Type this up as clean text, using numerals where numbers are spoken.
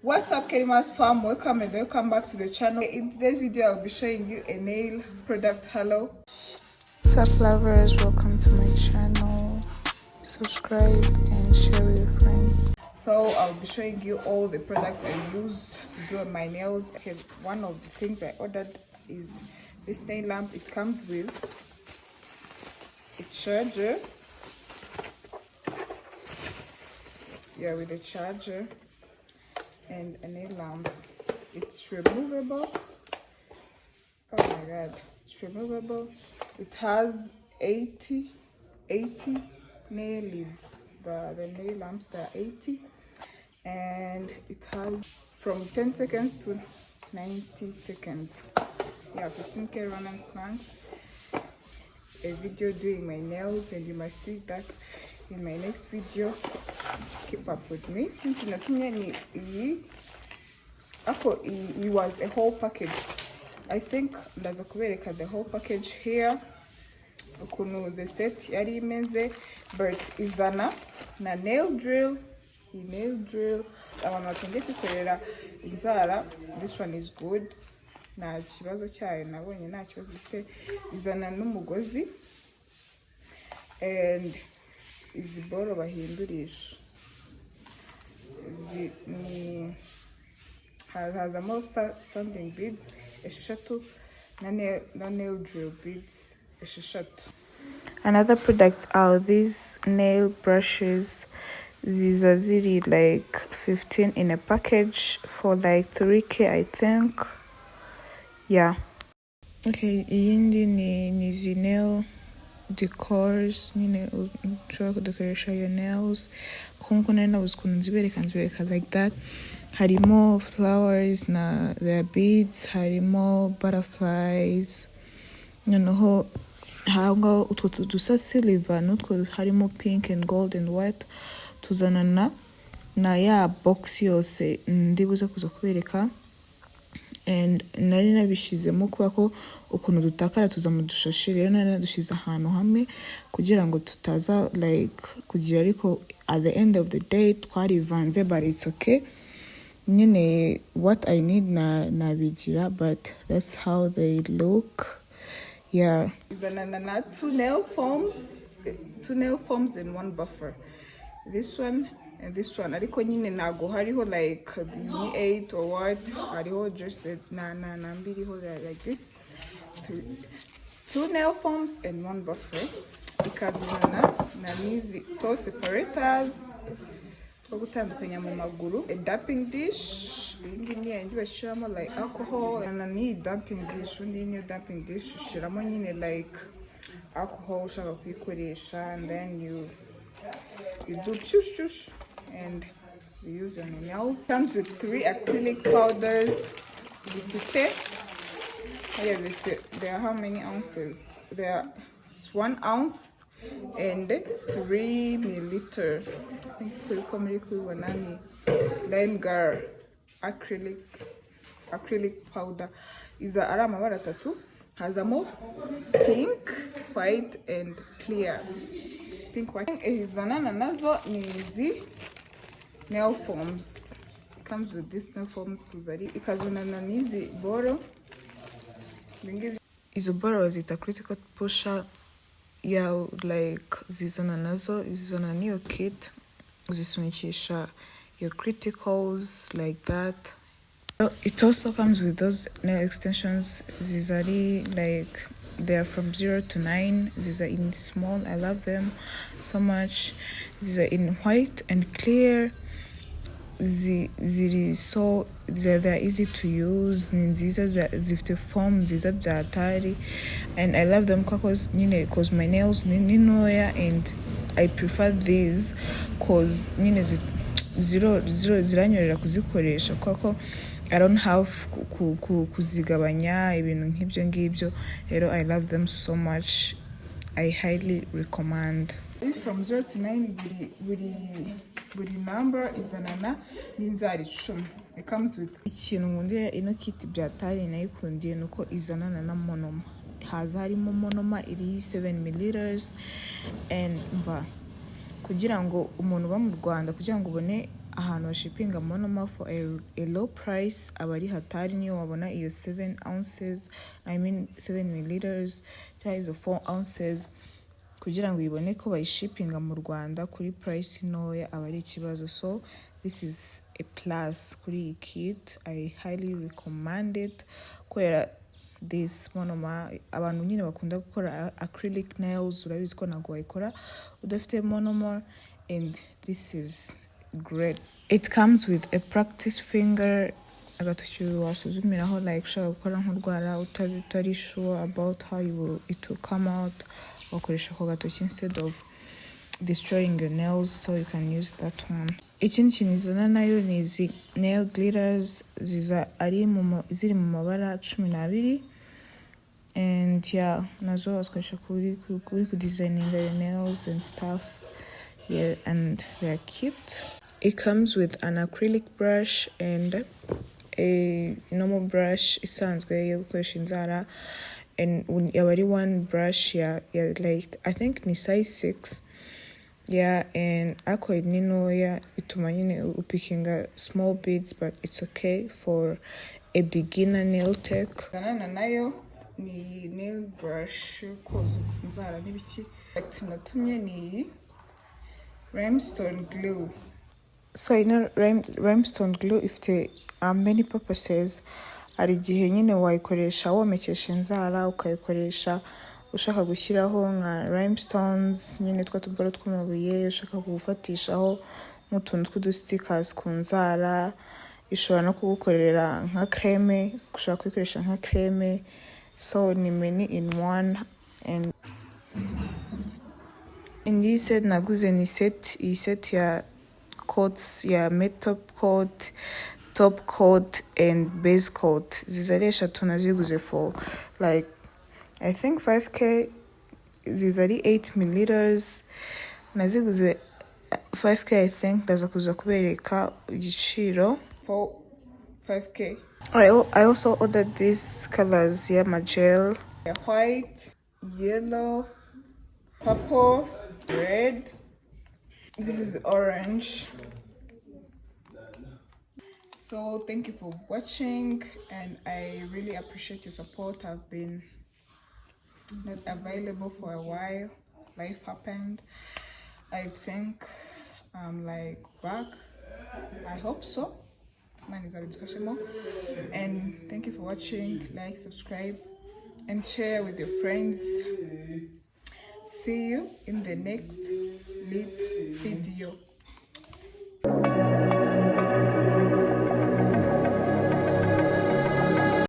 What's up, Kerima's fam? Welcome and welcome back to the channel. In today's video, I'll be showing you a nail product. Hello. What's up, lovers? Welcome to my channel. Subscribe and share with your friends. So I'll be showing you all the products I use to do my nails. Okay, one of the things I ordered is this nail lamp. It comes with a charger. Yeah, with a charger and a nail lamp. It's removable. Oh my god, it's removable. It has 80 nail leads. The nail lamps, there are 80, and it has from 10 seconds to 90 seconds. Yeah, 15k running planks. A video doing my nails, and you might see that in my next video. Keep up with me. Since it was a whole package. I think there's a kubereka the whole package here. Ukuntu the set yari imeze, but izana na nail drill. Nail drill. Abantu batangiye kwikorera inzara. This one is good. Nta kibazo cyayo nabonye, nta kibazo gifite. Izana n'umugozi. And izi boro bahindurisha. Hazamo sanding beads esheshatu na nail drill beads esheshatu. Another products are these nail brushes. These are really like 15 in a package for like 3k, I think. Yeah. Okay, iyindi ni zi nail decors. Nyine ushobora kudekoresha your nails. Nkuko nari nabuze ukuntu nzibereka like that. Harimo flowers na their beads, harimo butterflies. Noneho hango utwo dusa silver n'utwo harimo pink and gold and white. Tuzana na ya box yose ndibuze kuza kubereka. And nari nabishizemo kuba ko ukuntu dutakara tuza mu dushashi, rero nari nadushize ahantu hamwe kugira ngo tutaza like kugira, ariko at the end of the day twarivanze, but it's okay. Nyine what I need na bigira, but that's how they look. Yeah. Izana two nail foams and one buffer. This one and this one. Ariko nyine nago hariho like 8 or what. Hariho just nambiriho like this. Two nail foams and one buffer. Ikazana na nizi toe separators. Gutandukanya mu maguru. A damping dish. Indi ni indi bashiramo like alcohol. Na ni damping dish. Undi ni damping dish ushiramo nyine like alcohol ushaka kuyikoresha, and then you do chush and you use on your nails. Comes with 3 acrylic powders. There are how many ounces? There is 1 ounce and 3 milliliter. I think wanani lime gar acrylic powder. Iza ari amabara 3. Hazamo pink, white and clear. Pink, white. Izana na nazo ni izi nail foams. It comes with this nail foams tuzari. Ikazana na nizi boro. Izo boro zita critical pusher. Yeah, like zizana nazo, zizana niyo kit. Zisunikisha your criticals like that. It also comes with those nail extensions. Zizari like they are from 0 to 9. These are in small. I love them so much. These are in white and clear. They're easy to use. Zifte form ziza byahatari, and I love them because my nails ni noya, and I prefer these because zero ziranyorera kuzikoresha kuko I don't have kuzigabanya ibintu nk'ibyo ngibyo. Rero I love them so much. I highly recommend. From 0 to 9 buri number izanana n'inzara 10. It comes with ikintu ngundiye ino kit byatari nayikundiye nuko izanana na monoma. Haza harimo monoma iri 7 ml, and kugira ngo umuntu ba mu Rwanda kugira ngo ubone ahantu bashipinga monoma for a low price aba ari hatari. Niyo wabona iyo 7 ounces, I mean 7 milliliters cyangwa izo 4 ounces, kugira ngo ibone ko bayishipinga mu Rwanda kuri price noya aba ari ikibazo. So this is a plus kuri iyi kit. I highly recommend it kubera this monoma. Abantu nyine bakunda gukora acrylic nails, urabizi ko ntabwo wayikora udafite monoma, and this is great. It comes with a practice finger, agatoki wasuzumiraho like ushaka gukora nk'urwara utari sure about how it will come out, wakoresha ako gatoki instead of destroying your nails, so you can use that one. Ikindi kintu izana nayo ni izi nail glitters, ziri mu mabara 12, and yeah, nazo wazikoresha kuri kudesigninga your nails and stuff. Yeah, and they are cute. It comes with an acrylic brush and a normal brush isanzwe yo gukoresha inzara, and yaba ari one brush ya like I think ni size 6. Yeah, and ako ni noya ituma nyine upikinga small beads, but it's okay for a beginner nail tech. Zanana nayo ni nail brush koza inzara n'ibiki. Natumye ni Rhinestone glue. So Rhinestone glue ifite many purposes. Hari igihe nyine wayikoresha womekesha inzara, ukayikoresha ushaka gushyiraho nka rhinestones, nyine twa tubaro tw'amabuye, ushaka kugufatishaho nk'utuntu tw'udustickers ku nzara. Ishobora no kugukorera nka creme, ushaka kuyikoresha nka creme. So ni many in one. And in this set naguze ni iyi set ya coats ya top coat and base coat. Zizari eshatu naziguze for like I think 5k. Zizari 8 milliliters, naziguze 5k I think. Ndaza kuza kubereka igiciro for 5k. I also ordered these colors here, magel, white, yellow, purple, red. This is orange. So thank you for watching, and I really appreciate your support. I've been not available for a while. Life happened. I think I'm like back. I hope so. Mine is a bit more. And thank you for watching. Like, subscribe, and share with your friends. See you in the next lit video.